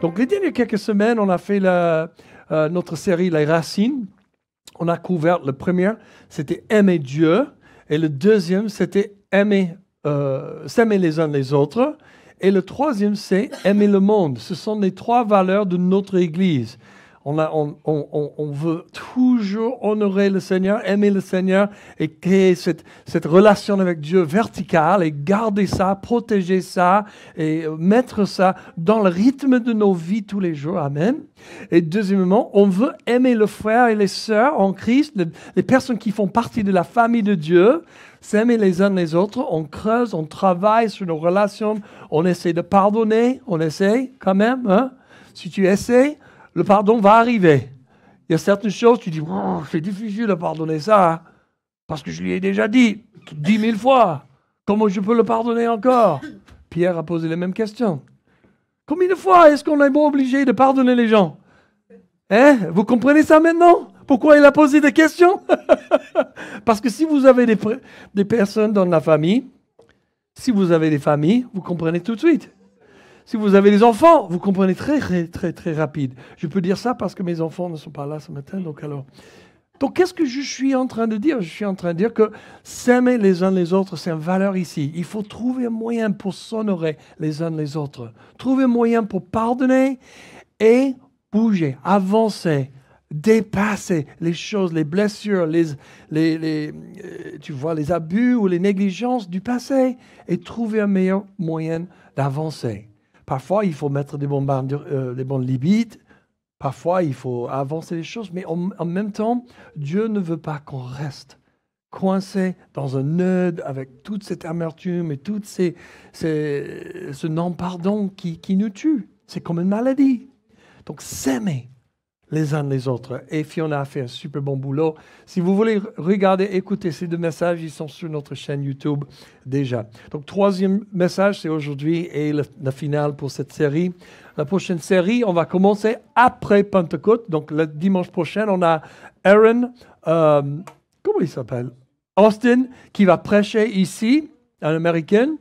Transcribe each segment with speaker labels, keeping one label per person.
Speaker 1: Donc, les dernières quelques semaines, on a fait notre série Les Racines. On a couvert le premier, c'était aimer Dieu. Et le deuxième, c'était s'aimer les uns les autres. Et le troisième, c'est aimer le monde. Ce sont les trois valeurs de notre Église. On veut toujours honorer le Seigneur, aimer le Seigneur et créer cette relation avec Dieu verticale et garder ça, protéger ça et mettre ça dans le rythme de nos vies tous les jours. Amen. Et deuxièmement, on veut aimer le frère et les sœurs en Christ, les personnes qui font partie de la famille de Dieu, s'aimer les uns les autres. On creuse, on travaille sur nos relations, on essaie de pardonner, on essaie quand même. Hein? Si tu essaies, le pardon va arriver. Il y a certaines choses, tu dis, oh, c'est difficile de pardonner ça, hein, parce que je lui ai déjà dit 10 000 fois. Comment je peux le pardonner encore? Pierre a posé les mêmes questions. Combien de fois est-ce qu'on est obligé de pardonner les gens? Hein? Vous comprenez ça maintenant? Pourquoi il a posé des questions? Parce que si vous avez des personnes dans la famille, si vous avez des familles, vous comprenez tout de suite. Si vous avez des enfants, vous comprenez très, très, très, très rapide. Je peux dire ça parce que mes enfants ne sont pas là ce matin. Donc qu'est-ce que je suis en train de dire? Je suis en train de dire que s'aimer les uns les autres, c'est une valeur ici. Il faut trouver un moyen pour s'honorer les uns les autres. Trouver un moyen pour pardonner et bouger, avancer, dépasser les choses, les blessures, tu vois, les abus ou les négligences du passé et trouver un meilleur moyen d'avancer. Parfois, il faut mettre des bonnes limites. Parfois, il faut avancer les choses. Mais en même temps, Dieu ne veut pas qu'on reste coincé dans un nœud avec toute cette amertume et tout ce non-pardon qui nous tue. C'est comme une maladie. Donc, s'aimer les uns les autres. Et Fiona a fait un super bon boulot. Si vous voulez regarder, écouter ces deux messages, ils sont sur notre chaîne YouTube déjà. Donc, troisième message, c'est aujourd'hui et la finale pour cette série. La prochaine série, on va commencer après Pentecôte. Donc, le dimanche prochain, on a Aaron, comment il s'appelle? Austin, qui va prêcher ici, un Américain.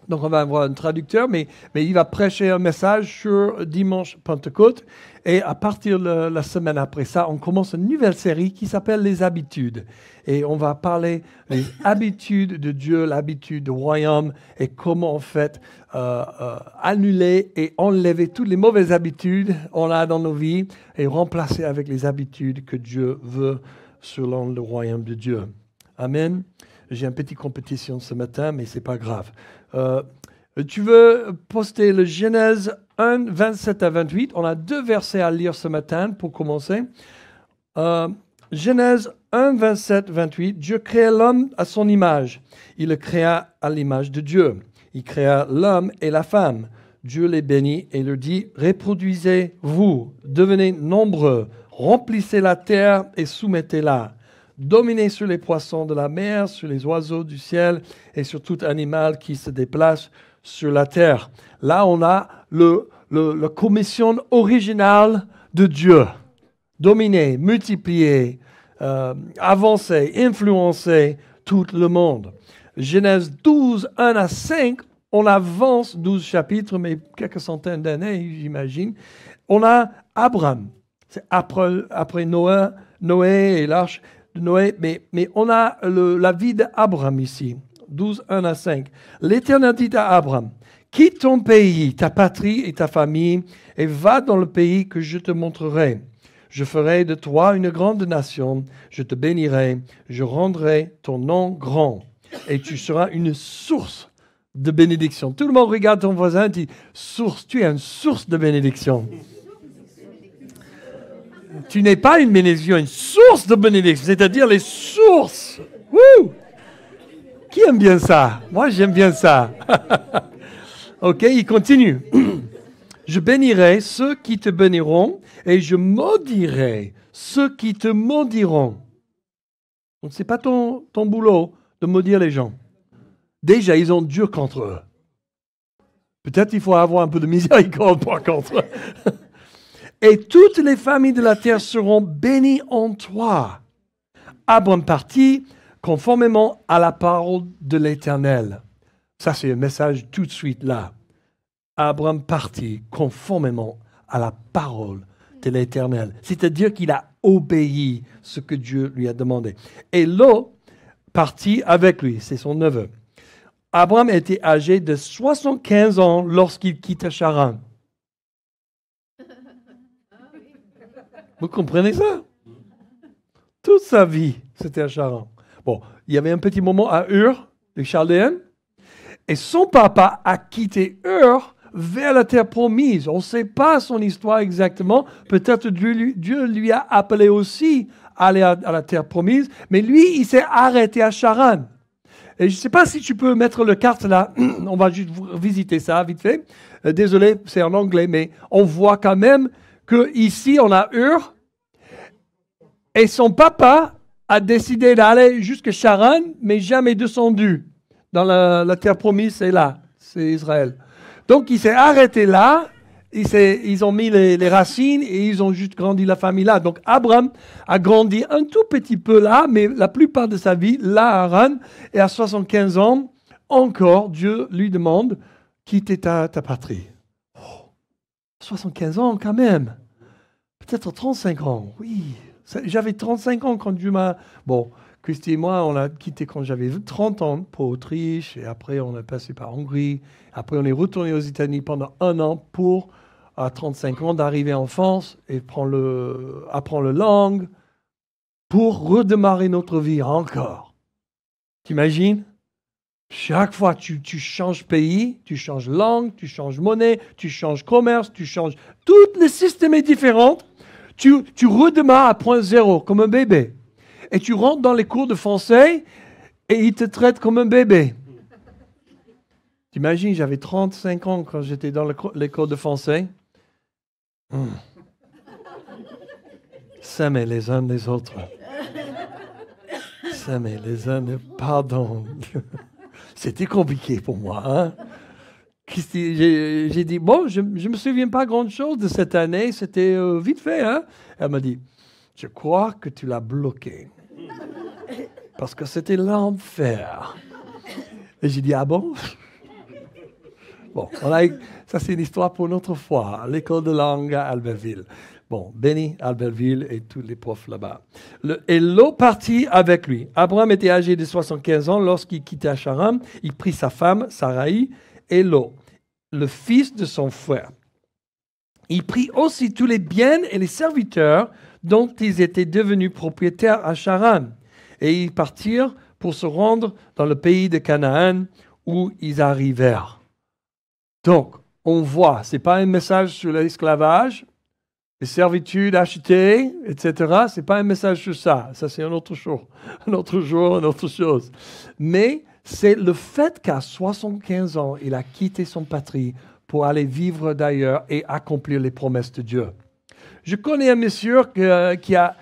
Speaker 1: Donc, on va avoir un traducteur, mais il va prêcher un message sur dimanche Pentecôte. Et à partir de la semaine après ça, on commence une nouvelle série qui s'appelle Les Habitudes. Et on va parler des habitudes de Dieu, l'habitude du royaume et comment en fait annuler et enlever toutes les mauvaises habitudes qu'on a dans nos vies et remplacer avec les habitudes que Dieu veut selon le royaume de Dieu. Amen. J'ai une petite compétition ce matin, mais ce n'est pas grave. Tu veux poster le Genèse 1, 27 à 28. On a deux versets à lire ce matin pour commencer. Genèse 1, 27, 28. Dieu créa l'homme à son image. Il le créa à l'image de Dieu. Il créa l'homme et la femme. Dieu les bénit et leur dit, reproduisez-vous, devenez nombreux, remplissez la terre et soumettez-la. Dominez sur les poissons de la mer, sur les oiseaux du ciel et sur tout animal qui se déplace sur la terre. Là, on a la commission originale de Dieu. Dominer, multiplier, avancer, influencer tout le monde. Genèse 12, 1 à 5, on avance 12 chapitres, mais quelques centaines d'années, j'imagine. On a Abraham. C'est après Noé et l'arche de Noé, mais on a la vie d'Abraham ici. 12, 1 à 5. L'Éternel dit à Abraham, quitte ton pays, ta patrie et ta famille, et va dans le pays que je te montrerai. Je ferai de toi une grande nation, je te bénirai, je rendrai ton nom grand, et tu seras une source de bénédiction. Tout le monde regarde ton voisin et dit, source, tu es une source de bénédiction. Tu n'es pas une bénédiction, une source de bénédiction, c'est-à-dire les sources. Wouh! Qui aime bien ça? Moi, j'aime bien ça. Ok, il continue. Je bénirai ceux qui te béniront et je maudirai ceux qui te maudiront. Donc, ce n'est pas ton boulot de maudire les gens. Déjà, ils ont Dieu contre eux. Peut-être il faut avoir un peu de miséricorde contre eux. Et toutes les familles de la terre seront bénies en toi. Abraham partit conformément à la parole de l'Éternel. Ça, c'est un message tout de suite là. Abraham partit conformément à la parole de l'Éternel. C'est-à-dire qu'il a obéi ce que Dieu lui a demandé. Et Lot partit avec lui, c'est son neveu. Abraham était âgé de 75 ans lorsqu'il quitta Charan. Vous comprenez ça? Toute sa vie, c'était à Charan. Bon, il y avait un petit moment à Ur, les Chaldéens, et son papa a quitté Ur vers la terre promise. On ne sait pas son histoire exactement. Peut-être Dieu lui a appelé aussi à aller à la terre promise, mais lui, il s'est arrêté à Charan. Et je ne sais pas si tu peux mettre le carte là. On va juste visiter ça vite fait. Désolé, c'est en anglais, mais on voit quand même qu'ici, on a Ur. Et son papa a décidé d'aller jusqu'à Charan, mais jamais descendu dans la terre promise, c'est là, c'est Israël. Donc, il s'est arrêté là, ils ont mis les racines et ils ont juste grandi la famille là. Donc, Abraham a grandi un tout petit peu là, mais la plupart de sa vie, là à Haran, et à 75 ans, encore, Dieu lui demande, quitte ta patrie. Oh, 75 ans quand même, peut-être 35 ans, oui. J'avais 35 ans quand Dieu m'a... Bon, Christy et moi, on a quitté quand j'avais 30 ans pour Autriche, et après on est passé par Hongrie. Après on est retourné aux États-Unis pendant 1 an pour, à 35 ans, d'arriver en France et apprendre la langue pour redémarrer notre vie encore. T'imagines? Chaque fois, tu changes pays, tu changes langue, tu changes monnaie, tu changes commerce, tu changes... Tout le système est différent. Tu redémarres à point zéro, comme un bébé. Et tu rentres dans les cours de français et ils te traitent comme un bébé. T'imagines, j'avais 35 ans quand j'étais dans l'école de français. S'aimer les uns les autres. S'aimer les uns les... Pardon. C'était compliqué pour moi, hein? J'ai dit, bon, je ne me souviens pas grand-chose de cette année, c'était vite fait. Hein? Elle m'a dit, je crois que tu l'as bloqué. Parce que c'était l'enfer. Et j'ai dit, ah bon? Bon, ça c'est une histoire pour une autre fois. L'école de langue à Albertville. Bon, béni Albertville et tous les profs là-bas. Et Lot partit avec lui. Abraham était âgé de 75 ans lorsqu'il quittait Charan. Il prit sa femme, Sarai, et Lot, le fils de son frère. Il prit aussi tous les biens et les serviteurs dont ils étaient devenus propriétaires à Charan. Et ils partirent pour se rendre dans le pays de Canaan où ils arrivèrent. Donc, on voit, ce n'est pas un message sur l'esclavage, les servitudes achetées, etc. Ce n'est pas un message sur ça. Ça, c'est un autre jour, une autre chose. Mais c'est le fait qu'à 75 ans, il a quitté son patrie pour aller vivre d'ailleurs et accomplir les promesses de Dieu. Je connais un monsieur qui a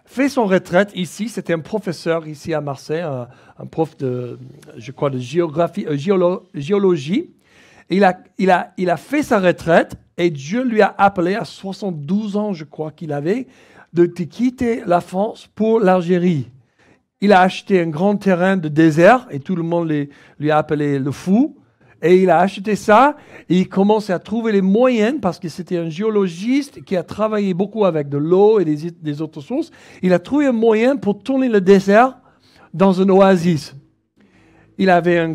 Speaker 1: fait son retraite ici. C'était un professeur ici à Marseille, un prof de, je crois, de géologie. Il a fait sa retraite et Dieu lui a appelé à 72 ans, je crois qu'il avait, de quitter la France pour l'Algérie. Il a acheté un grand terrain de désert et tout le monde lui a appelé le fou. Et il a acheté ça et il commençait à trouver les moyens parce que c'était un géologiste qui a travaillé beaucoup avec de l'eau et des autres sources. Il a trouvé un moyen pour tourner le désert dans un oasis. Il avait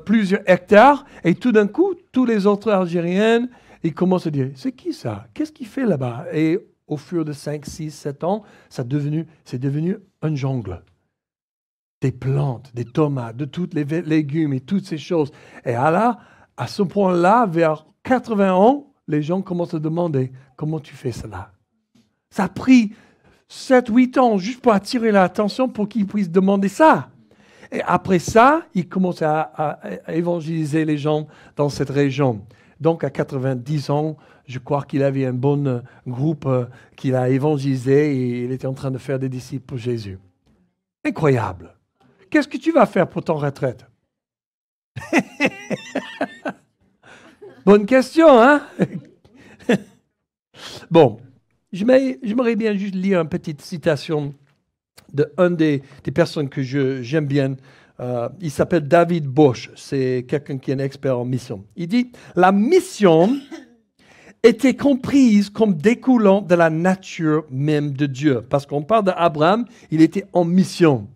Speaker 1: plusieurs hectares et tout d'un coup, tous les autres Algériens, ils commencent à dire, c'est qui ça? Qu'est-ce qu'il fait là-bas? Et au fur de 5, 6, 7 ans, c'est devenu une jungle. Des plantes, des tomates, de tous les légumes et toutes ces choses. Et à ce point-là, vers 80 ans, les gens commencent à demander, comment tu fais cela? Ça a pris 7, 8 ans juste pour attirer l'attention pour qu'ils puissent demander ça. Et après ça, il commence à évangéliser les gens dans cette région. Donc, à 90 ans, je crois qu'il avait un bon groupe qu'il a évangélisé et il était en train de faire des disciples pour Jésus. Incroyable. Qu'est-ce que tu vas faire pour ton retraite? Bonne question, hein? Bon, j'aimerais bien juste lire une petite citation d'un des personnes que j'aime bien. Il s'appelle David Bosch. C'est quelqu'un qui est un expert en mission. Il dit, la mission était comprise comme découlant de la nature même de Dieu. Parce qu'on parle d'Abraham, il était en mission.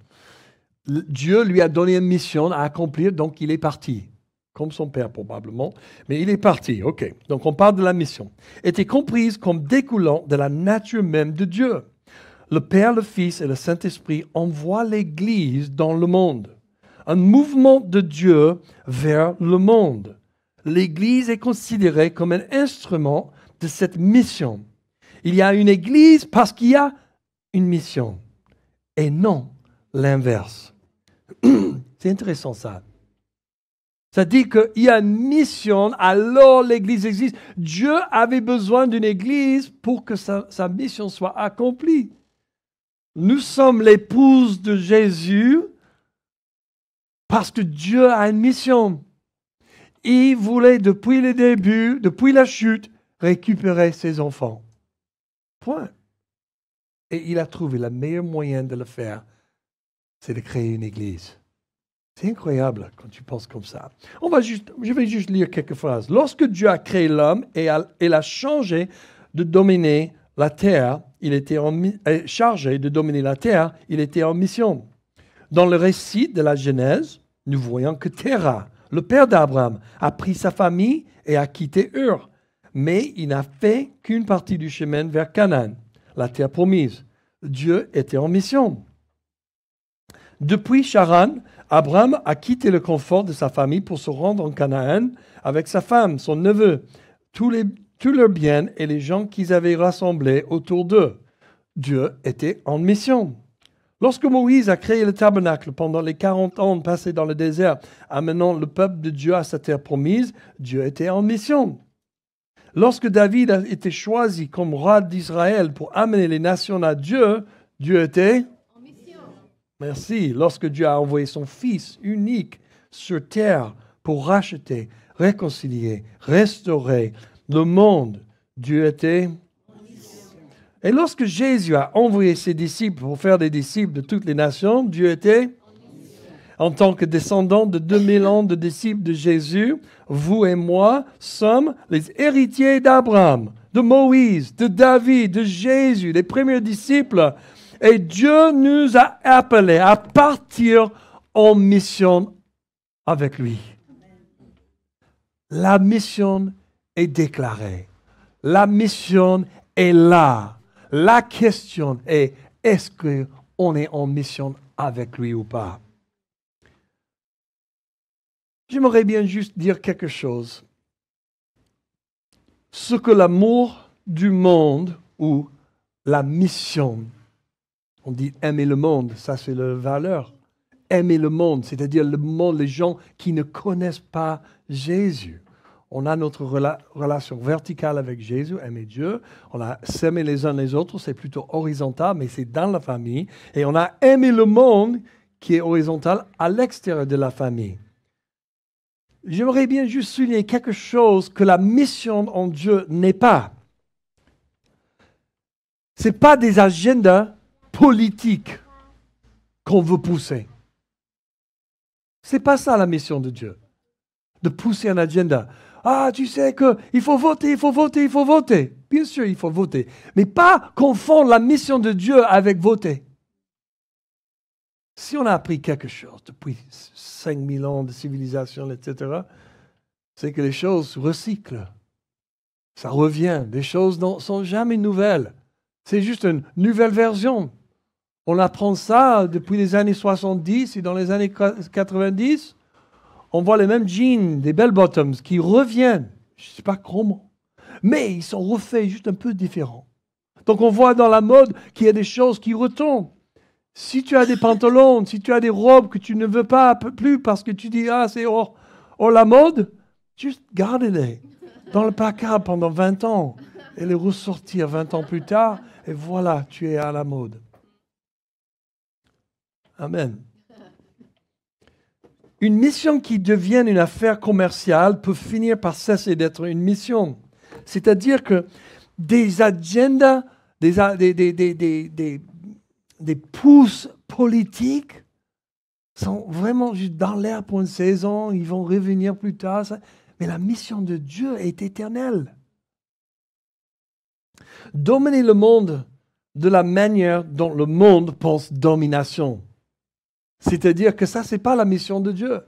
Speaker 1: Dieu lui a donné une mission à accomplir, donc il est parti. Comme son père probablement, mais il est parti. Ok, donc on parle de la mission. Était comprise comme découlant de la nature même de Dieu. Le Père, le Fils et le Saint-Esprit envoient l'Église dans le monde. Un mouvement de Dieu vers le monde. L'Église est considérée comme un instrument de cette mission. Il y a une Église parce qu'il y a une mission. Et non l'inverse. C'est intéressant ça. Ça dit qu'il y a une mission, alors l'Église existe. Dieu avait besoin d'une Église pour que sa mission soit accomplie. Nous sommes l'épouse de Jésus parce que Dieu a une mission. Il voulait, depuis le début, depuis la chute, récupérer ses enfants. Point. Et il a trouvé le meilleur moyen de le faire, c'est de créer une Église. C'est incroyable quand tu penses comme ça. Je vais juste lire quelques phrases. Lorsque Dieu a créé l'homme et a changé de dominer la terre, il était chargé de dominer la terre, il était en mission. Dans le récit de la Genèse, nous voyons que Terah, le père d'Abraham, a pris sa famille et a quitté Ur. Mais il n'a fait qu'une partie du chemin vers Canaan, la terre promise. Dieu était en mission. Depuis Charan, Abraham a quitté le confort de sa famille pour se rendre en Canaan avec sa femme, son neveu, tous leurs biens et les gens qu'ils avaient rassemblés autour d'eux. Dieu était en mission. Lorsque Moïse a créé le tabernacle pendant les 40 ans passés dans le désert, amenant le peuple de Dieu à sa terre promise, Dieu était en mission. Lorsque David a été choisi comme roi d'Israël pour amener les nations à Dieu, Dieu était en mission. Merci. Lorsque Dieu a envoyé son Fils unique sur terre pour racheter, réconcilier, restaurer le monde, Dieu était en mission. Et lorsque Jésus a envoyé ses disciples pour faire des disciples de toutes les nations, Dieu était en tant que descendants de 2000 ans de disciples de Jésus, vous et moi sommes les héritiers d'Abraham, de Moïse, de David, de Jésus, les premiers disciples. Et Dieu nous a appelés à partir en mission avec lui. La mission est déclarée. La mission est là. La question est, est-ce qu'on est en mission avec lui ou pas? J'aimerais bien juste dire quelque chose. Ce que l'amour du monde ou la mission, on dit aimer le monde, ça c'est la valeur. Aimer le monde, c'est-à-dire le monde, les gens qui ne connaissent pas Jésus. On a notre relation verticale avec Jésus, aimer Dieu. On a s'aimer les uns les autres, c'est plutôt horizontal, mais c'est dans la famille. Et on a aimé le monde qui est horizontal à l'extérieur de la famille. J'aimerais bien juste souligner quelque chose que la mission en Dieu n'est pas. Ce n'est pas des agendas politiques qu'on veut pousser. Ce n'est pas ça la mission de Dieu, de pousser un agenda. Ah, tu sais qu'il faut voter, il faut voter, il faut voter. Bien sûr, il faut voter. Mais pas confondre la mission de Dieu avec voter. Si on a appris quelque chose depuis 5000 ans de civilisation, etc., c'est que les choses se recyclent. Ça revient. Les choses ne sont jamais nouvelles. C'est juste une nouvelle version. On apprend ça depuis les années 70 et dans les années 90, on voit les mêmes jeans, des bell bottoms qui reviennent. Je ne sais pas comment. Mais ils sont refaits juste un peu différents. Donc on voit dans la mode qu'il y a des choses qui retombent. Si tu as des pantalons, si tu as des robes que tu ne veux pas plus parce que tu dis « Ah, c'est hors la mode », juste garde-les dans le placard pendant 20 ans et les ressortir 20 ans plus tard et voilà, tu es à la mode. Amen. Une mission qui devient une affaire commerciale peut finir par cesser d'être une mission. C'est-à-dire que des agendas, des pousses politiques sont vraiment juste dans l'air pour une saison, ils vont revenir plus tard. Mais la mission de Dieu est éternelle. Dominer le monde de la manière dont le monde pense domination. C'est-à-dire que ça, ce n'est pas la mission de Dieu.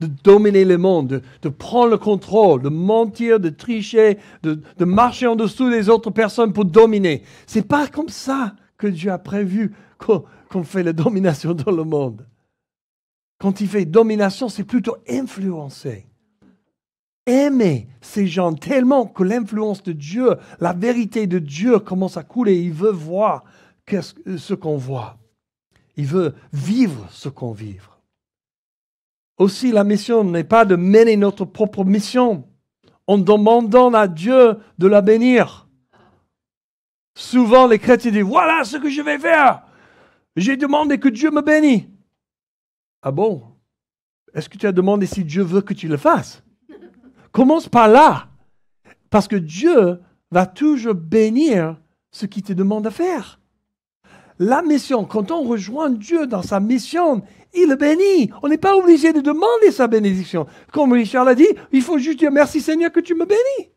Speaker 1: De dominer le monde, de prendre le contrôle, de mentir, de tricher, de marcher en dessous des autres personnes pour dominer. Ce n'est pas comme ça que Dieu a prévu qu'on fait la domination dans le monde. Quand il fait domination, c'est plutôt influencer. Aimer ces gens tellement que l'influence de Dieu, la vérité de Dieu commence à couler. Il veut voir ce qu'on voit. Il veut vivre ce qu'on vit. Aussi, la mission n'est pas de mener notre propre mission en demandant à Dieu de la bénir. Souvent, les chrétiens disent, voilà ce que je vais faire. J'ai demandé que Dieu me bénisse. Ah bon? Est-ce que tu as demandé si Dieu veut que tu le fasses? Commence par là. Parce que Dieu va toujours bénir ce qu'il te demande de faire. La mission, quand on rejoint Dieu dans sa mission, il le bénit. On n'est pas obligé de demander sa bénédiction. Comme Richard l'a dit, il faut juste dire merci Seigneur que tu me bénis.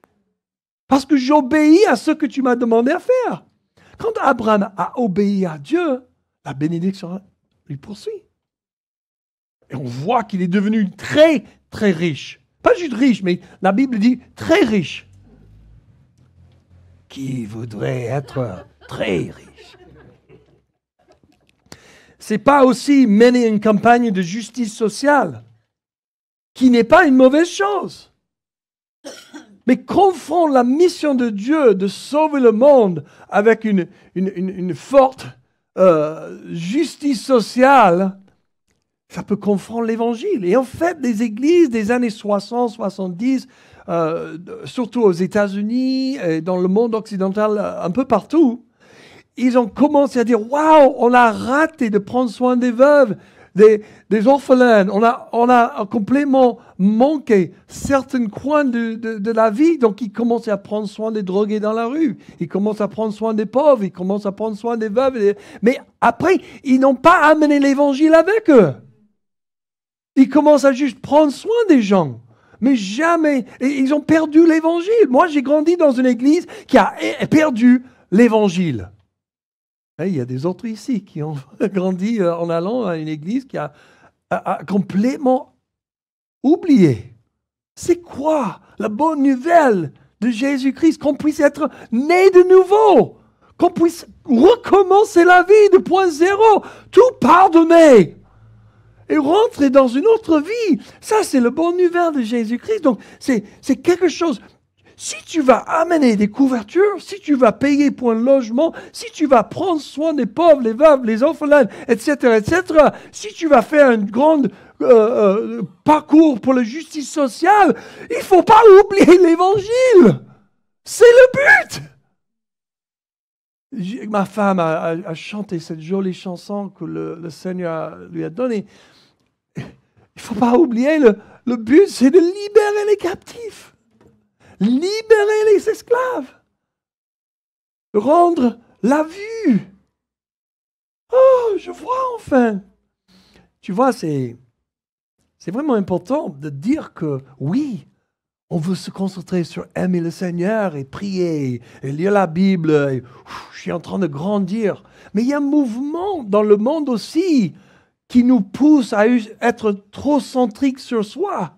Speaker 1: Parce que j'obéis à ce que tu m'as demandé à faire. Quand Abraham a obéi à Dieu, la bénédiction lui poursuit. Et on voit qu'il est devenu très, très riche. Pas juste riche, mais la Bible dit très riche. Qui voudrait être très riche? C'est pas aussi mener une campagne de justice sociale, qui n'est pas une mauvaise chose. Mais confondre la mission de Dieu de sauver le monde avec une forte justice sociale, ça peut confondre l'évangile. Et en fait, les églises des années 60, 70, surtout aux États-Unis et dans le monde occidental, un peu partout, ils ont commencé à dire « Waouh, on a raté de prendre soin des veuves, des orphelins. On a complètement manqué certains coins de la vie. » Donc, ils commencent à prendre soin des drogués dans la rue. Ils commencent à prendre soin des pauvres. Ils commencent à prendre soin des veuves. Mais après, ils n'ont pas amené l'évangile avec eux. Ils commencent à juste prendre soin des gens. Mais jamais. Et ils ont perdu l'évangile. Moi, j'ai grandi dans une église qui a perdu l'évangile. Et il y a des autres ici qui ont grandi en allant à une église qui a complètement oublié. C'est quoi la bonne nouvelle de Jésus-Christ? Qu'on puisse être né de nouveau. Qu'on puisse recommencer la vie de point zéro. Tout pardonner. Et rentrer dans une autre vie. Ça, c'est la bonne nouvelle de Jésus-Christ. Donc, c'est quelque chose. Si tu vas amener des couvertures, si tu vas payer pour un logement, si tu vas prendre soin des pauvres, les veuves, les orphelins, etc., si tu vas faire un grand parcours pour la justice sociale, il ne faut pas oublier l'évangile. C'est le but. Ma femme a chanté cette jolie chanson que le Seigneur lui a donnée. Il ne faut pas oublier, le but, c'est de libérer les captifs. Libérer les esclaves. Rendre la vue. Oh, je vois enfin. Tu vois, c'est vraiment important de dire que oui, on veut se concentrer sur aimer le Seigneur et prier et lire la Bible. Et, je suis en train de grandir. Mais il y a un mouvement dans le monde aussi qui nous pousse à être trop centrique sur soi.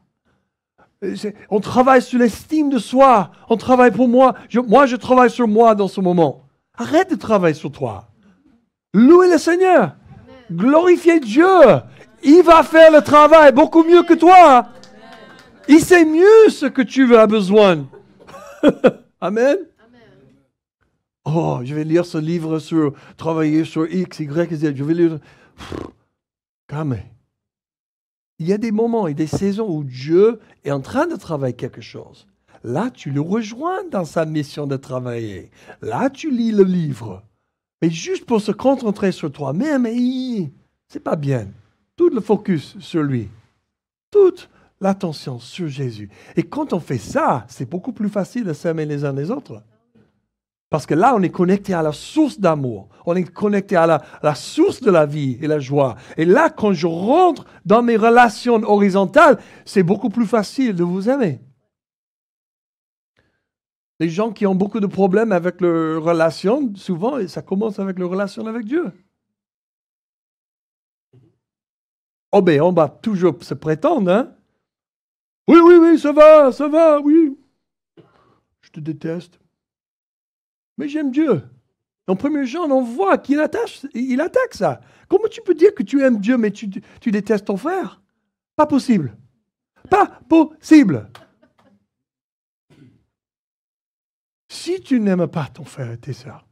Speaker 1: On travaille sur l'estime de soi. On travaille pour moi. Moi, je travaille sur moi dans ce moment. Arrête de travailler sur toi. Louez le Seigneur. Glorifiez Dieu. Il va faire le travail beaucoup mieux que toi. Il sait mieux ce que tu as besoin. Amen. Oh, je vais lire ce livre sur travailler sur X, Y, Z. Je vais lire. Calme. Il y a des moments et des saisons où Dieu est en train de travailler quelque chose. Là, tu le rejoins dans sa mission de travailler. Là, tu lis le livre. Mais juste pour se concentrer sur toi-même, c'est pas bien. Tout le focus sur lui. Toute l'attention sur Jésus. Et quand on fait ça, c'est beaucoup plus facile de s'aimer les uns les autres. Parce que là, on est connecté à la source d'amour. On est connecté à la source de la vie et la joie. Et là, quand je rentre dans mes relations horizontales, c'est beaucoup plus facile de vous aimer. Les gens qui ont beaucoup de problèmes avec leur relation, souvent, ça commence avec leur relation avec Dieu. Oh ben, on va toujours se prétendre, hein? Oui, oui, oui, ça va, oui. Je te déteste. Mais j'aime Dieu. En 1er Jean, on voit qu'il attaque ça. Comment tu peux dire que tu aimes Dieu, mais tu détestes ton frère? Pas possible. Pas possible. Si tu n'aimes pas ton frère et tes sœurs,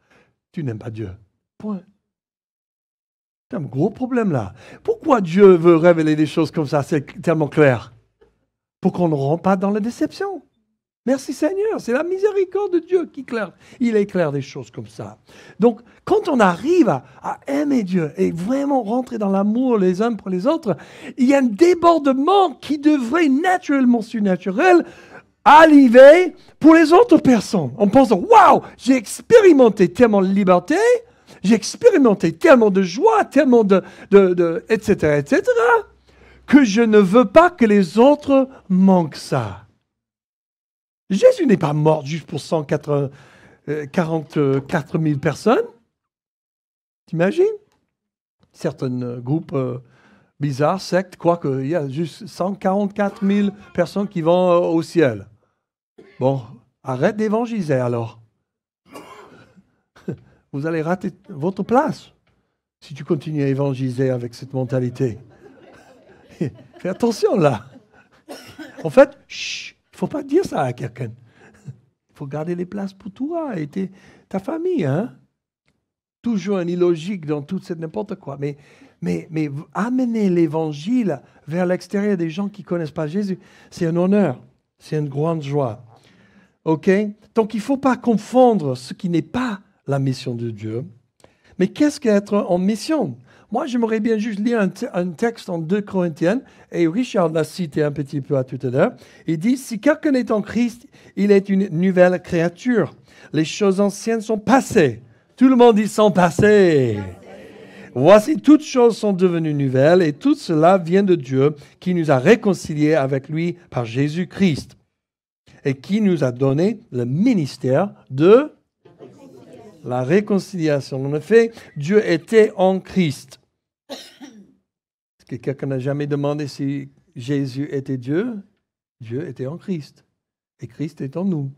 Speaker 1: tu n'aimes pas Dieu. Point. C'est un gros problème là. Pourquoi Dieu veut révéler des choses comme ça? C'est tellement clair. Pour qu'on ne rentre pas dans la déception. Merci Seigneur, c'est la miséricorde de Dieu qui éclaire. Il éclaire des choses comme ça. Donc, quand on arrive à aimer Dieu et vraiment rentrer dans l'amour les uns pour les autres, il y a un débordement qui devrait naturellement, surnaturel, arriver pour les autres personnes. En pensant, waouh, j'ai expérimenté tellement de liberté, j'ai expérimenté tellement de joie, tellement etc., que je ne veux pas que les autres manquent ça. Jésus n'est pas mort juste pour 144 000 personnes. T'imagines? Certains groupes bizarres, sectes, croient qu'il y a juste 144 000 personnes qui vont au ciel. Bon, arrête d'évangéliser alors. Vous allez rater votre place si tu continues à évangéliser avec cette mentalité. Fais attention là. En fait, chut. Il ne faut pas dire ça à quelqu'un. Il faut garder les places pour toi et ta famille. Hein? Toujours un illogique dans tout cette n'importe quoi. Mais amener l'évangile vers l'extérieur des gens qui ne connaissent pas Jésus, c'est un honneur. C'est une grande joie. OK? Donc, il ne faut pas confondre ce qui n'est pas la mission de Dieu. Mais qu'est-ce qu'être en mission? Moi, j'aimerais bien juste lire un texte en 2 Corinthiens, et Richard l'a cité un petit peu à tout à l'heure. Il dit, si quelqu'un est en Christ, il est une nouvelle créature. Les choses anciennes sont passées. Tout le monde dit sont passées. Voici, toutes choses sont devenues nouvelles, et tout cela vient de Dieu, qui nous a réconciliés avec lui par Jésus-Christ, et qui nous a donné le ministère de la réconciliation. En effet, Dieu était en Christ. Est-ce que quelqu'un n'a jamais demandé si Jésus était Dieu? Dieu était en Christ. Et Christ est en nous.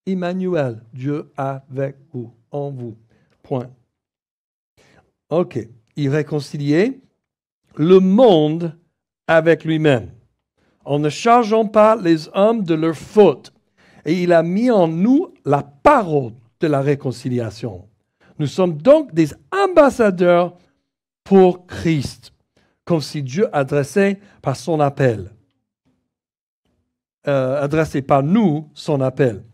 Speaker 1: Emmanuel, Dieu avec vous, en vous. Point. OK. Il réconciliait le monde avec lui-même, en ne chargeant pas les hommes de leurs fautes. Et il a mis en nous la parole de la réconciliation. Nous sommes donc des ambassadeurs pour Christ, comme si Dieu adressait par son appel, adressé par nous son appel.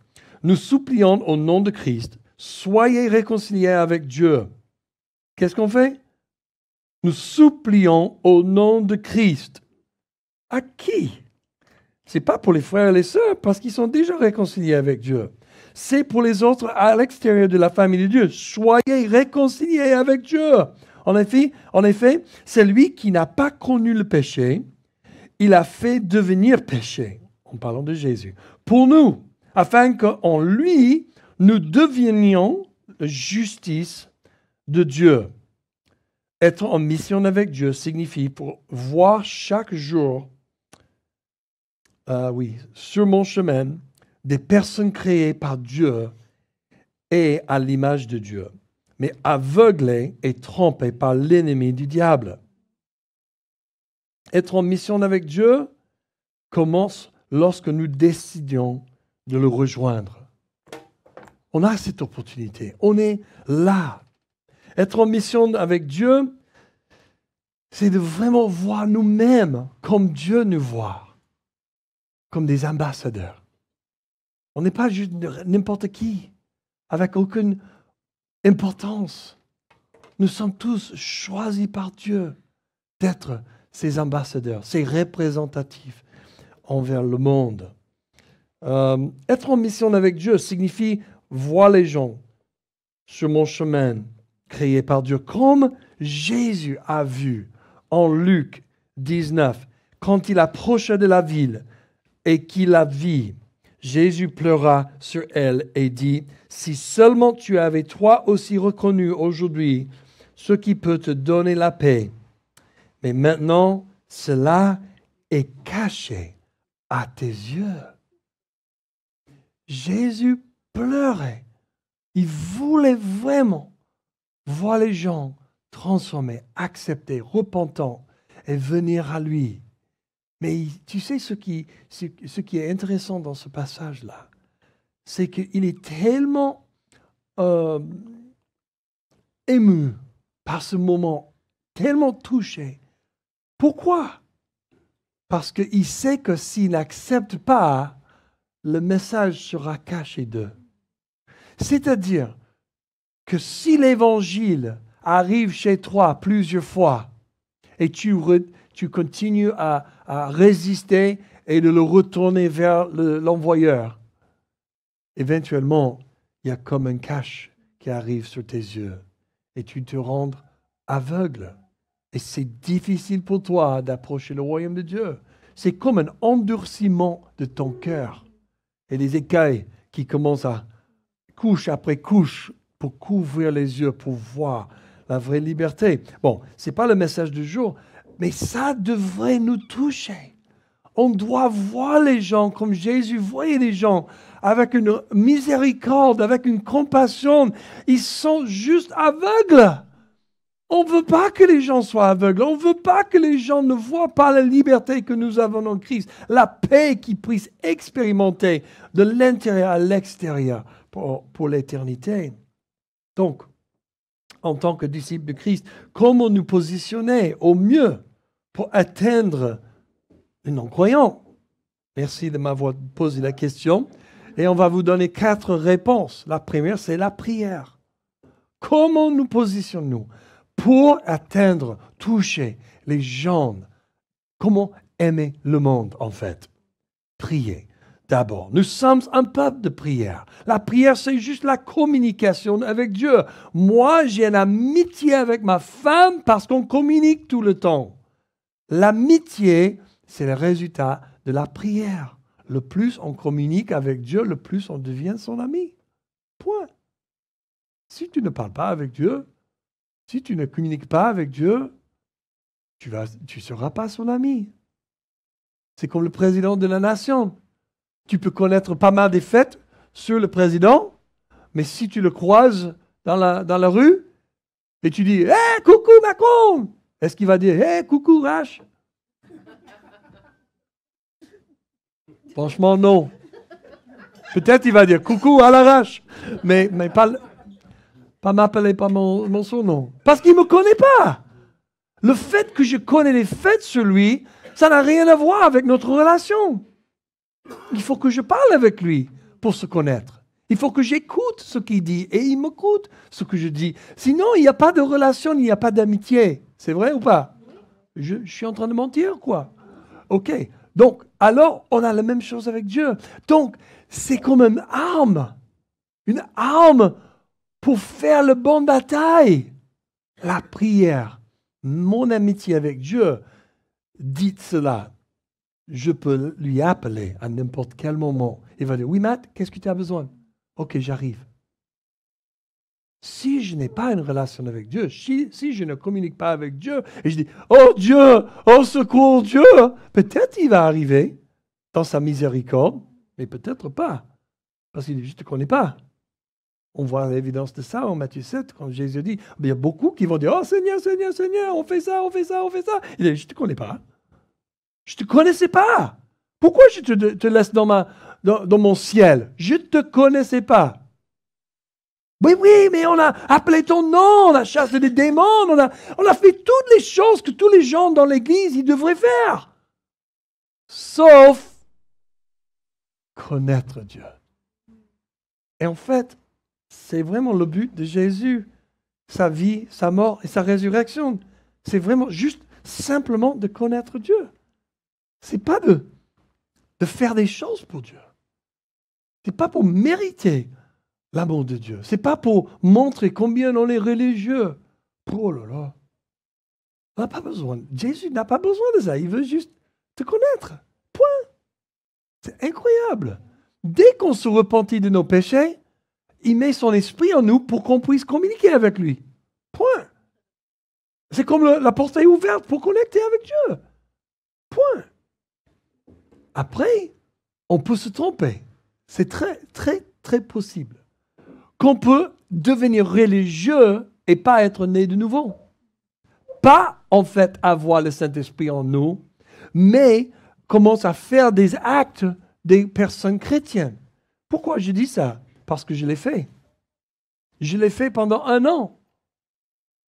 Speaker 1: Nous supplions au nom de Christ, soyez réconciliés avec Dieu. Qu'est-ce qu'on fait? Nous supplions au nom de Christ. À qui? Ce n'est pas pour les frères et les sœurs, parce qu'ils sont déjà réconciliés avec Dieu. C'est pour les autres à l'extérieur de la famille de Dieu. Soyez réconciliés avec Dieu. En effet, c'est lui qui n'a pas connu le péché, il a fait devenir péché, en parlant de Jésus, pour nous, afin qu'en lui, nous devenions la justice de Dieu. Être en mission avec Dieu signifie pour voir chaque jour, sur mon chemin, des personnes créées par Dieu et à l'image de Dieu, mais aveuglées et trompées par l'ennemi du diable. Être en mission avec Dieu commence lorsque nous décidions de le rejoindre. On a cette opportunité. On est là. Être en mission avec Dieu, c'est de vraiment voir nous-mêmes comme Dieu nous voit, comme des ambassadeurs. On n'est pas juste n'importe qui, avec aucune importance. Nous sommes tous choisis par Dieu d'être ses ambassadeurs, ses représentatifs envers le monde. Être en mission avec Dieu signifie voir les gens sur mon chemin créé par Dieu, comme Jésus a vu en Luc 19, quand il approchait de la ville et qu'il la vit. Jésus pleura sur elle et dit, « Si seulement tu avais toi aussi reconnu aujourd'hui ce qui peut te donner la paix. Mais maintenant, cela est caché à tes yeux. » Jésus pleurait. Il voulait vraiment voir les gens transformés, acceptés, repentants et venir à lui. Mais tu sais ce qui est intéressant dans ce passage-là, c'est qu'il est tellement ému par ce moment, tellement touché. Pourquoi? Parce qu'il sait que s'il n'accepte pas, le message sera caché d'eux. C'est-à-dire que si l'évangile arrive chez toi plusieurs fois et tu continues à résister et de le retourner vers l'envoyeur, éventuellement, il y a comme un cache qui arrive sur tes yeux et tu te rends aveugle. Et c'est difficile pour toi d'approcher le royaume de Dieu. C'est comme un endurcissement de ton cœur et des écailles qui commencent à couche après couche pour couvrir les yeux, pour voir la vraie liberté. Bon, ce n'est pas le message du jour, mais ça devrait nous toucher. On doit voir les gens comme Jésus voyait les gens, avec une miséricorde, avec une compassion. Ils sont juste aveugles. On ne veut pas que les gens soient aveugles. On ne veut pas que les gens ne voient pas la liberté que nous avons en Christ, la paix qu'ils puissent expérimenter de l'intérieur à l'extérieur pour l'éternité. Donc, en tant que disciples de Christ, comment nous positionner au mieux pour atteindre les non-croyants? Merci de m'avoir posé la question. Et on va vous donner 4 réponses. La première, c'est la prière. Comment nous positionnons-nous pour atteindre, toucher les gens? Comment aimer le monde, en fait? Prier. D'abord, nous sommes un peuple de prière. La prière, c'est juste la communication avec Dieu. Moi, j'ai une amitié avec ma femme parce qu'on communique tout le temps. L'amitié, c'est le résultat de la prière. Le plus on communique avec Dieu, le plus on devient son ami. Point. Si tu ne parles pas avec Dieu, si tu ne communiques pas avec Dieu, tu ne seras pas son ami. C'est comme le président de la nation. Tu peux connaître pas mal des faits sur le président, mais si tu le croises dans la rue et tu dis « Hey, coucou Macron !» est-ce qu'il va dire « Hey, coucou Rache ?» Franchement, non. Peut-être il va dire « Coucou à l'arrache !» mais pas m'appeler par mon surnom. Parce qu'il ne me connaît pas. Le fait que je connais les faits sur lui, ça n'a rien à voir avec notre relation. Il faut que je parle avec lui pour se connaître. Il faut que j'écoute ce qu'il dit et il m'écoute ce que je dis. Sinon, il n'y a pas de relation, il n'y a pas d'amitié. C'est vrai ou pas? Je suis en train de mentir, quoi. OK. Donc, alors, on a la même chose avec Dieu. Donc, c'est comme une arme pour faire le bon bataille. La prière, mon amitié avec Dieu, dites cela. Je peux lui appeler à n'importe quel moment. Il va dire, oui Matt, qu'est-ce que tu as besoin? Ok, j'arrive. Si je n'ai pas une relation avec Dieu, si je ne communique pas avec Dieu, et je dis, oh Dieu, oh secours Dieu, peut-être il va arriver dans sa miséricorde, mais peut-être pas, parce qu'il dit, je ne te connais pas. On voit l'évidence de ça en Matthieu 7, quand Jésus dit, il y a beaucoup qui vont dire, oh Seigneur, Seigneur, Seigneur, on fait ça, on fait ça, on fait ça. Il dit, je ne te connais pas. Je ne te connaissais pas. Pourquoi je te laisse dans mon ciel? Je ne te connaissais pas. Oui, mais on a appelé ton nom, on a chassé des démons, on a fait toutes les choses que tous les gens dans l'Église ils devraient faire. Sauf connaître Dieu. Et en fait, c'est vraiment le but de Jésus. Sa vie, sa mort et sa résurrection. C'est vraiment juste simplement de connaître Dieu. C'est pas de faire des choses pour Dieu. C'est pas pour mériter l'amour de Dieu. C'est pas pour montrer combien on est religieux. Oh là là. On n'a pas besoin. Jésus n'a pas besoin de ça. Il veut juste te connaître. Point. C'est incroyable. Dès qu'on se repentit de nos péchés, il met son esprit en nous pour qu'on puisse communiquer avec lui. Point. C'est comme la porte est ouverte pour connecter avec Dieu. Point. Après, on peut se tromper. C'est très, très, très possible. Qu'on peut devenir religieux et pas être né de nouveau. Pas, en fait, avoir le Saint-Esprit en nous, mais commence à faire des actes des personnes chrétiennes. Pourquoi je dis ça? Parce que je l'ai fait. Je l'ai fait pendant 1 an.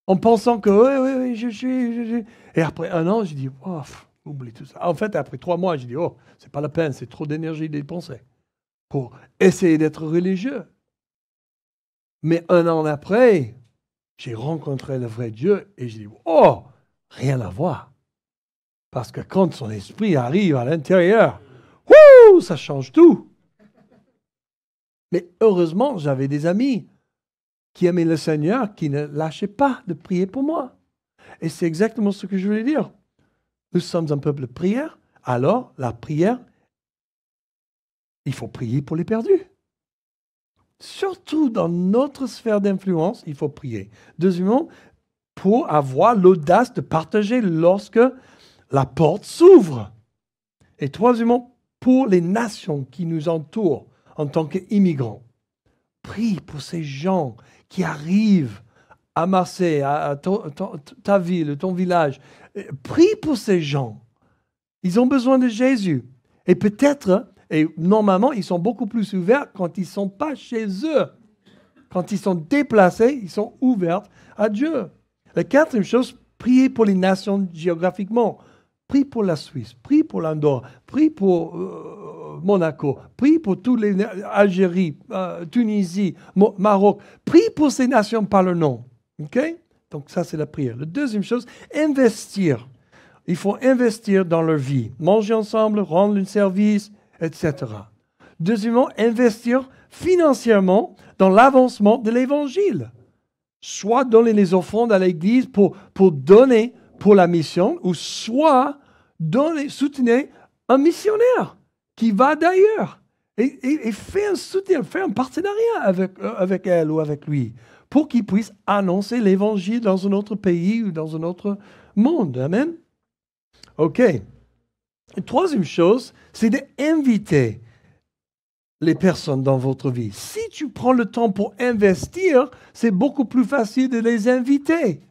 Speaker 1: En pensant que, oui, je suis. Et après 1 an, j'ai dit, oh, oublie tout ça. En fait, après 3 mois, j'ai dit, oh, c'est pas la peine, c'est trop d'énergie dépensée pour essayer d'être religieux. Mais 1 an après, j'ai rencontré le vrai Dieu et j'ai dit, oh, rien à voir. Parce que quand son esprit arrive à l'intérieur, ça change tout. Mais heureusement, j'avais des amis qui aimaient le Seigneur, qui ne lâchaient pas de prier pour moi. Et c'est exactement ce que je voulais dire. Nous sommes un peuple de prière, alors la prière, il faut prier pour les perdus. Surtout dans notre sphère d'influence, il faut prier. Deuxièmement, pour avoir l'audace de partager lorsque la porte s'ouvre. Et troisièmement, pour les nations qui nous entourent en tant qu'immigrants. Prie pour ces gens qui arrivent à Marseille, à ta ville, ton village. Prie pour ces gens. Ils ont besoin de Jésus. Et peut-être, et normalement, ils sont beaucoup plus ouverts quand ils ne sont pas chez eux. Quand ils sont déplacés, ils sont ouverts à Dieu. La quatrième chose, priez pour les nations géographiquement. Prie pour la Suisse, prie pour l'Andorre, prie pour Monaco, prie pour tous les Algérie, Tunisie, Maroc. Prie pour ces nations par le nom. OK? Donc ça, c'est la prière. La deuxième chose, investir. Il faut investir dans leur vie. Manger ensemble, rendre un service, etc. Deuxièmement, investir financièrement dans l'avancement de l'Évangile. Soit donner les offrandes à l'Église pour donner pour la mission, ou soit soutenir un missionnaire qui va d'ailleurs et fait un soutien, fait un partenariat avec elle ou avec lui pour qu'il puisse annoncer l'Évangile dans un autre pays ou dans un autre monde. Amen. OK. La troisième chose, c'est d'inviter les personnes dans votre vie. Si tu prends le temps pour investir, c'est beaucoup plus facile de les inviter.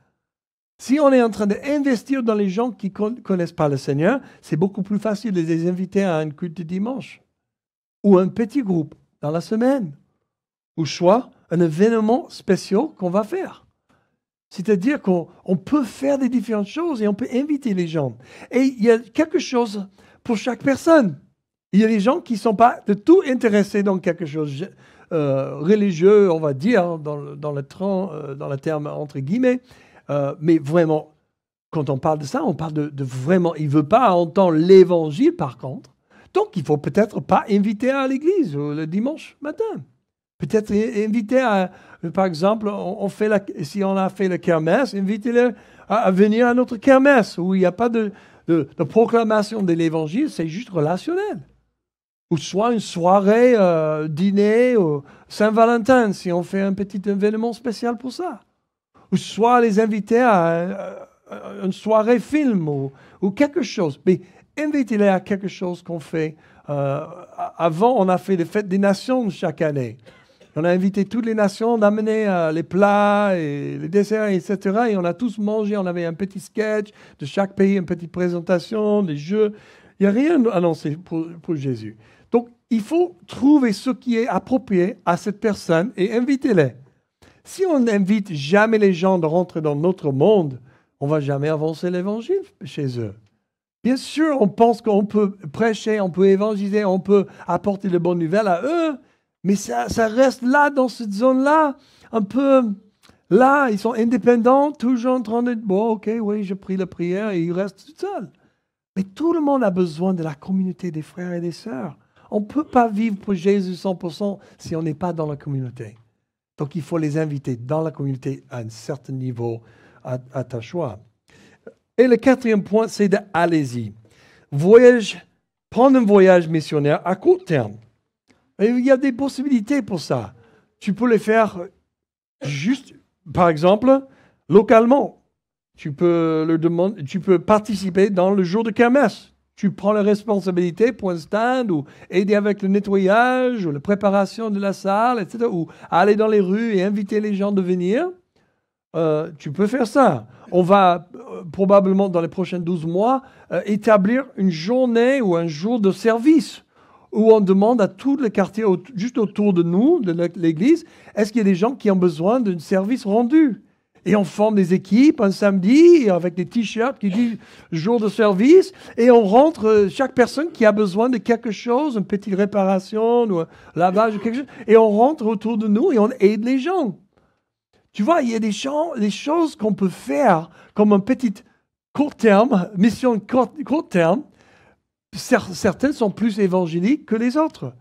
Speaker 1: Si on est en train d'investir dans les gens qui ne connaissent pas le Seigneur, c'est beaucoup plus facile de les inviter à un culte de dimanche ou un petit groupe dans la semaine ou soit un événement spécial qu'on va faire. C'est-à-dire qu'on peut faire des différentes choses et on peut inviter les gens. Et il y a quelque chose pour chaque personne. Il y a des gens qui ne sont pas de tout intéressés dans quelque chose religieux, on va dire, dans le terme entre guillemets. Mais vraiment, quand on parle de ça, on parle de vraiment, il ne veut pas entendre l'évangile par contre. Donc, il ne faut peut-être pas inviter à l'église le dimanche matin. Peut-être inviter à, par exemple, si on a fait le kermesse, invitez-le à venir à notre kermesse où il n'y a pas de proclamation de l'évangile, c'est juste relationnel. Ou soit une soirée, dîner, Saint-Valentin, si on fait un petit événement spécial pour ça. Ou soit les inviter à une soirée film ou quelque chose. Mais invitez-les à quelque chose qu'on fait. Avant, on a fait les fêtes des nations chaque année. On a invité toutes les nations d'amener les plats et les desserts, etc. Et on a tous mangé. On avait un petit sketch de chaque pays, une petite présentation, des jeux. Il n'y a rien annoncé pour Jésus. Donc, il faut trouver ce qui est approprié à cette personne et invitez-les. Si on n'invite jamais les gens de rentrer dans notre monde, on ne va jamais avancer l'évangile chez eux. Bien sûr, on pense qu'on peut prêcher, on peut évangéliser, on peut apporter de bonnes nouvelles à eux, mais ça reste là, dans cette zone-là, un peu là, ils sont indépendants, toujours en train de dire, bon, ok, oui, je prie la prière, et ils restent tout seuls. Mais tout le monde a besoin de la communauté des frères et des sœurs. On ne peut pas vivre pour Jésus 100% si on n'est pas dans la communauté. Donc, il faut les inviter dans la communauté à un certain niveau, à ta choix. Et le quatrième point, c'est de allez-y. Prendre un voyage missionnaire à court terme. Et il y a des possibilités pour ça. Tu peux les faire juste, par exemple, localement. Tu peux participer dans le jour de kermesse. Tu prends la responsabilité pour un stand ou aider avec le nettoyage ou la préparation de la salle, etc. Ou aller dans les rues et inviter les gens de venir. Tu peux faire ça. On va probablement dans les prochains 12 mois établir une journée ou un jour de service où on demande à tous les quartiers juste autour de nous, de l'église, est-ce qu'il y a des gens qui ont besoin d'un service rendu? Et on forme des équipes un samedi avec des t-shirts qui disent jour de service et on rentre chaque personne qui a besoin de quelque chose, une petite réparation ou un lavage ou quelque chose, et on rentre autour de nous et on aide les gens. Tu vois, il y a des choses qu'on peut faire comme un petit court terme, mission court terme. Certaines sont plus évangéliques que les autres.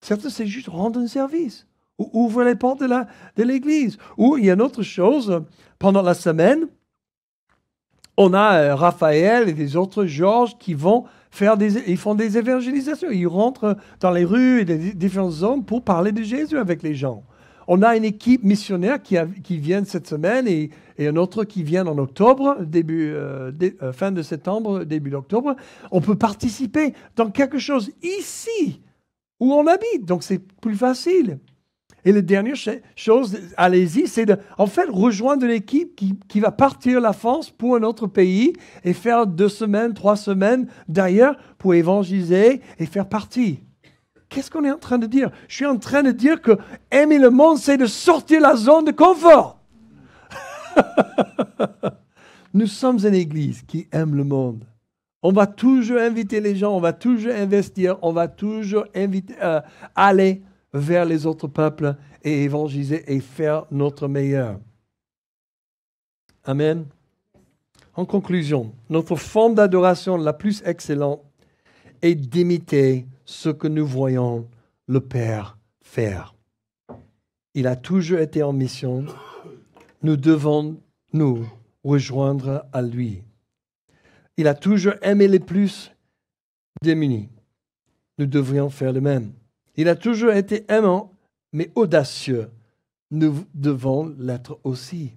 Speaker 1: Certaines, c'est juste rendre un service. Ou ouvrir les portes de l'église. Ou il y a une autre chose, pendant la semaine, on a Raphaël et des autres Georges qui vont ils font des évangélisations. Ils rentrent dans les rues et des différentes zones pour parler de Jésus avec les gens. On a une équipe missionnaire qui vient cette semaine et un autre qui vient en octobre, fin de septembre, début d'octobre. On peut participer dans quelque chose ici où on habite, donc c'est plus facile. Et la dernière chose, allez-y, c'est de rejoindre l'équipe qui va partir la France pour un autre pays et faire 2 semaines, 3 semaines d'ailleurs pour évangéliser et faire partie. Qu'est-ce qu'on est en train de dire? Je suis en train de dire que aimer le monde, c'est de sortir la zone de confort. Nous sommes une église qui aime le monde. On va toujours inviter les gens, on va toujours investir, on va toujours aller vers les autres peuples et évangéliser et faire notre meilleur. Amen. En conclusion, notre forme d'adoration la plus excellente est d'imiter ce que nous voyons le Père faire. Il a toujours été en mission. Nous devons nous rejoindre à lui. Il a toujours aimé les plus démunis. Nous devrions faire le même. Il a toujours été aimant, mais audacieux. Nous devons l'être aussi.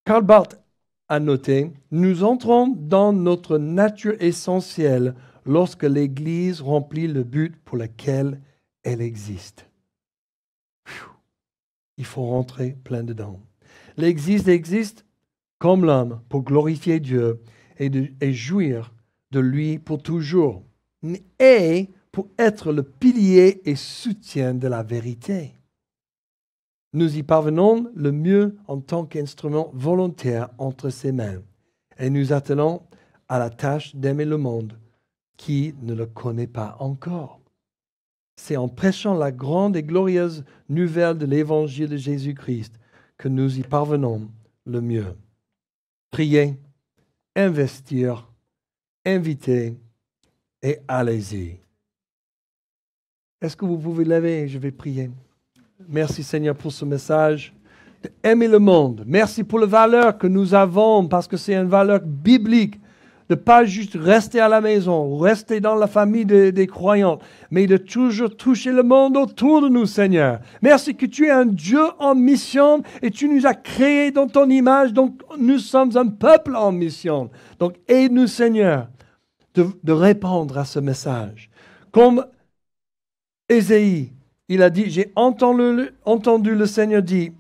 Speaker 1: Karl Barth a noté, nous entrons dans notre nature essentielle lorsque l'Église remplit le but pour lequel elle existe. Il faut rentrer plein dedans. L'Église existe comme l'homme pour glorifier Dieu et jouir de lui pour toujours, et pour être le pilier et soutien de la vérité. Nous y parvenons le mieux en tant qu'instrument volontaire entre ses mains, et nous attelons à la tâche d'aimer le monde qui ne le connaît pas encore. C'est en prêchant la grande et glorieuse nouvelle de l'évangile de Jésus-Christ que nous y parvenons le mieux. Prier, investir, inviter et allez-y. Est-ce que vous pouvez lever? Je vais prier. Merci Seigneur pour ce message. Aimer le monde. Merci pour la valeur que nous avons parce que c'est une valeur biblique. De ne pas juste rester à la maison, rester dans la famille des croyants, mais de toujours toucher le monde autour de nous, Seigneur. Merci que tu es un Dieu en mission et tu nous as créés dans ton image, donc nous sommes un peuple en mission. Donc aide-nous, Seigneur, de répondre à ce message. Comme Ésaïe, il a dit, j'ai entendu le Seigneur dire,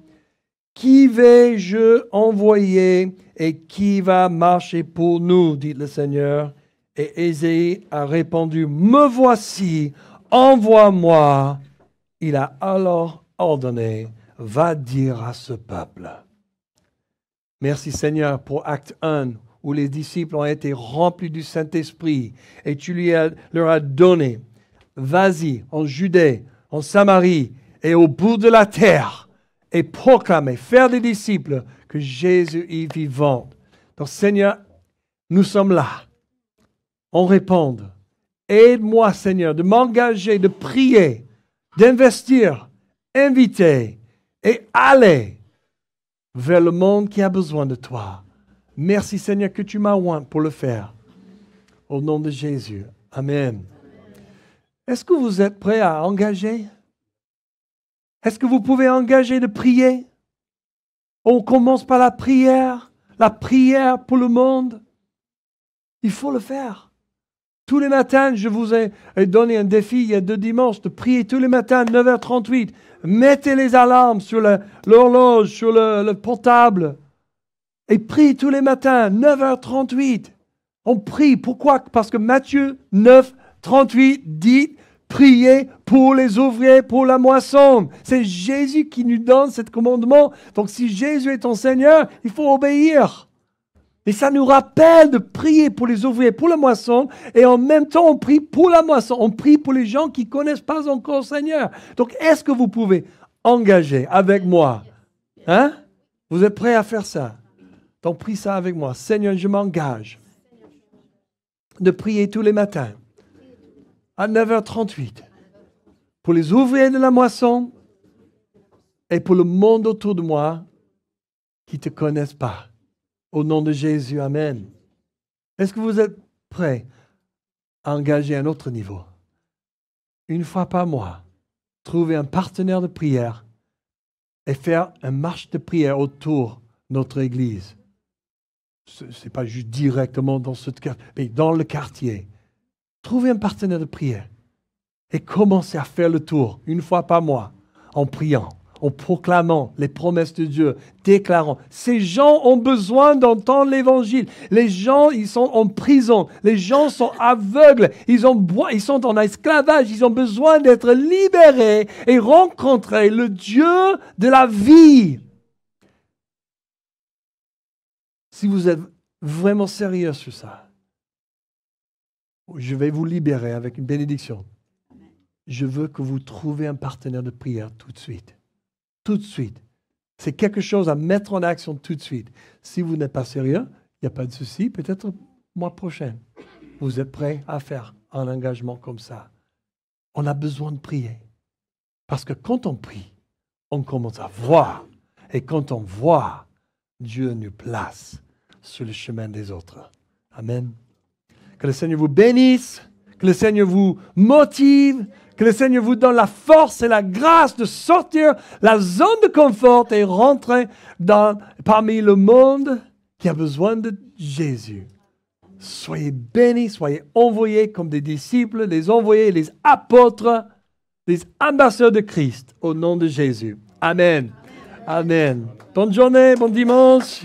Speaker 1: qui vais-je envoyer et qui va marcher pour nous, dit le Seigneur. Et Ésaïe a répondu, me voici, envoie-moi. Il a alors ordonné, va dire à ce peuple. Merci Seigneur pour acte 1, où les disciples ont été remplis du Saint-Esprit et tu leur as donné, vas-y en Judée, en Samarie et au bout de la terre, et proclamer, faire des disciples que Jésus est vivant. Donc Seigneur, nous sommes là. On répond. Aide-moi Seigneur de m'engager, de prier, d'investir, inviter et aller vers le monde qui a besoin de toi. Merci Seigneur que tu m'as oint pour le faire. Au nom de Jésus. Amen. Est-ce que vous êtes prêts à engager? Est-ce que vous pouvez engager de prier? On commence par la prière pour le monde. Il faut le faire. Tous les matins, je vous ai donné un défi il y a 2 dimanches de prier tous les matins, 9h38. Mettez les alarmes sur l'horloge, sur le portable. Et priez tous les matins, 9h38. On prie. Pourquoi? Parce que Matthieu 9:38 dit priez pour les ouvriers, pour la moisson. C'est Jésus qui nous donne ce commandement. Donc si Jésus est ton Seigneur, il faut obéir. Et ça nous rappelle de prier pour les ouvriers, pour la moisson. Et en même temps, on prie pour la moisson. On prie pour les gens qui ne connaissent pas encore le Seigneur. Donc est-ce que vous pouvez engager avec moi? Hein? Vous êtes prêts à faire ça? Donc prie ça avec moi. Seigneur, je m'engage de prier tous les matins à 9h38 pour les ouvriers de la moisson et pour le monde autour de moi qui ne te connaissent pas. Au nom de Jésus, amen. Est-ce que vous êtes prêts à engager un autre niveau? Une fois par mois, trouver un partenaire de prière et faire une marche de prière autour de notre église. Ce n'est pas juste directement dans ce quartier, mais dans le quartier. Trouvez un partenaire de prière et commencez à faire le tour une fois par mois en priant, en proclamant les promesses de Dieu, déclarant. Ces gens ont besoin d'entendre l'évangile. Les gens, ils sont en prison. Les gens sont aveugles. Ils sont en esclavage. Ils ont besoin d'être libérés et rencontrer le Dieu de la vie. Si vous êtes vraiment sérieux sur ça, je vais vous libérer avec une bénédiction. Je veux que vous trouviez un partenaire de prière tout de suite. Tout de suite. C'est quelque chose à mettre en action tout de suite. Si vous n'êtes pas sérieux, il n'y a pas de souci. Peut-être le mois prochain, vous êtes prêts à faire un engagement comme ça. On a besoin de prier. Parce que quand on prie, on commence à voir. Et quand on voit, Dieu nous place sur le chemin des autres. Amen. Que le Seigneur vous bénisse, que le Seigneur vous motive, que le Seigneur vous donne la force et la grâce de sortir la zone de confort et rentrer parmi le monde qui a besoin de Jésus. Soyez bénis, soyez envoyés comme des disciples, les envoyés, les apôtres, les ambassadeurs de Christ au nom de Jésus. Amen. Amen. Bonne journée, bon dimanche.